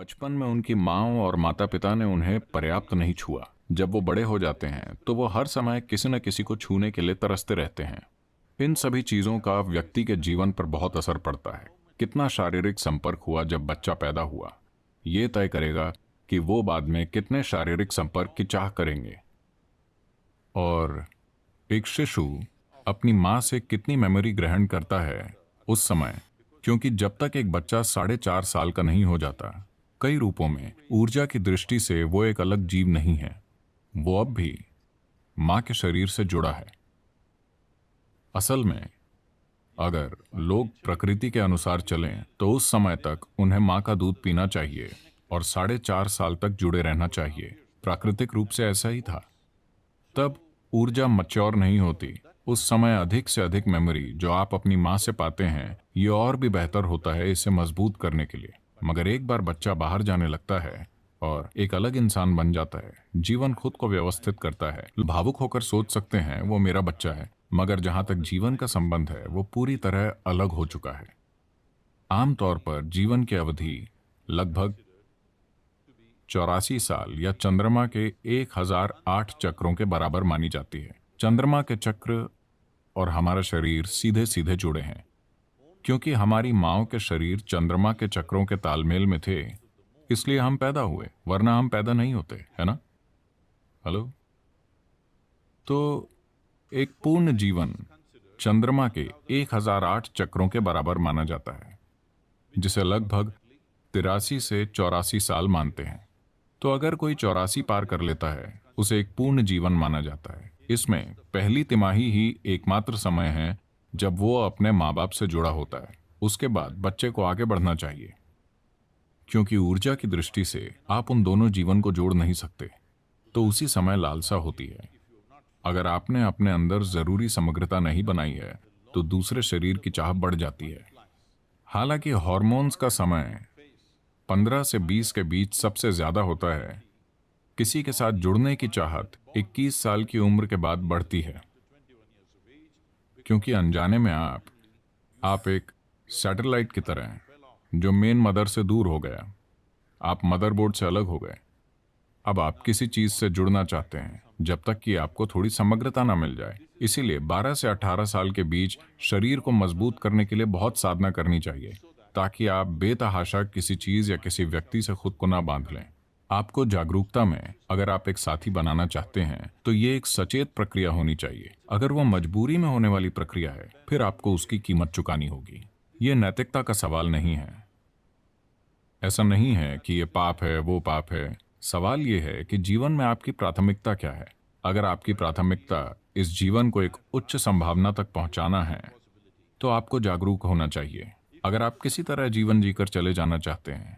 बचपन में उनकी माँ और माता पिता ने उन्हें पर्याप्त नहीं छुआ। जब वो बड़े हो जाते हैं तो वो हर समय किसी न किसी को छूने के लिए तरसते रहते हैं। इन सभी चीजों का व्यक्ति के जीवन पर बहुत असर पड़ता है। कितना शारीरिक संपर्क हुआ जब बच्चा पैदा हुआ, ये तय करेगा कि वो बाद में कितने शारीरिक संपर्क की चाह करेंगे। और एक शिशु अपनी माँ से कितनी मेमोरी ग्रहण करता है उस समय, क्योंकि जब तक एक बच्चा 4.5 साल का नहीं हो जाता, कई रूपों में ऊर्जा की दृष्टि से वो एक अलग जीव नहीं है। वो अब भी माँ के शरीर से जुड़ा है। असल में अगर लोग प्रकृति के अनुसार चलें तो उस समय तक उन्हें माँ का दूध पीना चाहिए और 4.5 साल तक जुड़े रहना चाहिए। प्राकृतिक रूप से ऐसा ही था। तब ऊर्जा मच्योर नहीं होती। उस समय अधिक से अधिक मेमोरी जो आप अपनी माँ से पाते हैं, ये और भी बेहतर होता है इसे मजबूत करने के लिए। मगर एक बार बच्चा बाहर जाने लगता है और एक अलग इंसान बन जाता है, जीवन खुद को व्यवस्थित करता है। भावुक होकर सोच सकते हैं वो मेरा बच्चा है, मगर जहां तक जीवन का संबंध है वो पूरी तरह अलग हो चुका है। आमतौर पर जीवन की अवधि लगभग 84 साल या चंद्रमा के 1008 चक्रों के बराबर मानी जाती है। चंद्रमा के चक्र और हमारा शरीर सीधे सीधे जुड़े हैं, क्योंकि हमारी माँओं के शरीर चंद्रमा के चक्रों के तालमेल में थे, इसलिए हम पैदा हुए, वरना हम पैदा नहीं होते, है ना? हेलो। तो एक पूर्ण जीवन चंद्रमा के 1008 चक्रों के बराबर माना जाता है, जिसे लगभग 83 से 84 साल मानते हैं। तो अगर कोई 84 पार कर लेता है, उसे एक पूर्ण जीवन माना जाता है। इसमें पहली तिमाही ही एकमात्र समय है जब वो अपने माँ बाप से जुड़ा होता है। उसके बाद बच्चे को आगे बढ़ना चाहिए, क्योंकि ऊर्जा की दृष्टि से आप उन दोनों जीवन को जोड़ नहीं सकते। तो उसी समय लालसा होती है। अगर आपने अपने अंदर जरूरी समग्रता नहीं बनाई है तो दूसरे शरीर की चाह बढ़ जाती है। हालांकि हॉर्मोन्स का समय 15 से 20 के बीच सबसे ज्यादा होता है। किसी के साथ जुड़ने की चाहत 21 साल की उम्र के बाद बढ़ती है, क्योंकि अनजाने में आप एक सैटेलाइट की तरह हैं जो मेन मदर से दूर हो गया। आप मदरबोर्ड से अलग हो गए। अब आप किसी चीज से जुड़ना चाहते हैं जब तक कि आपको थोड़ी समग्रता ना मिल जाए। इसीलिए 12 से 18 साल के बीच शरीर को मजबूत करने के लिए बहुत साधना करनी चाहिए, ताकि आप बेतहाशा किसी चीज या किसी व्यक्ति से खुद को ना बांध लें। आपको जागरूकता में अगर आप एक साथी बनाना चाहते हैं तो ये एक सचेत प्रक्रिया होनी चाहिए। अगर वो मजबूरी में होने वाली प्रक्रिया है, फिर आपको उसकी कीमत चुकानी होगी। ये नैतिकता का सवाल नहीं है। ऐसा नहीं है कि ये पाप है, वो पाप है। सवाल ये है कि जीवन में आपकी प्राथमिकता क्या है। अगर आपकी प्राथमिकता इस जीवन को एक उच्च संभावना तक पहुंचाना है, तो आपको जागरूक होना चाहिए। अगर आप किसी तरह जीवन जीकर चले जाना चाहते हैं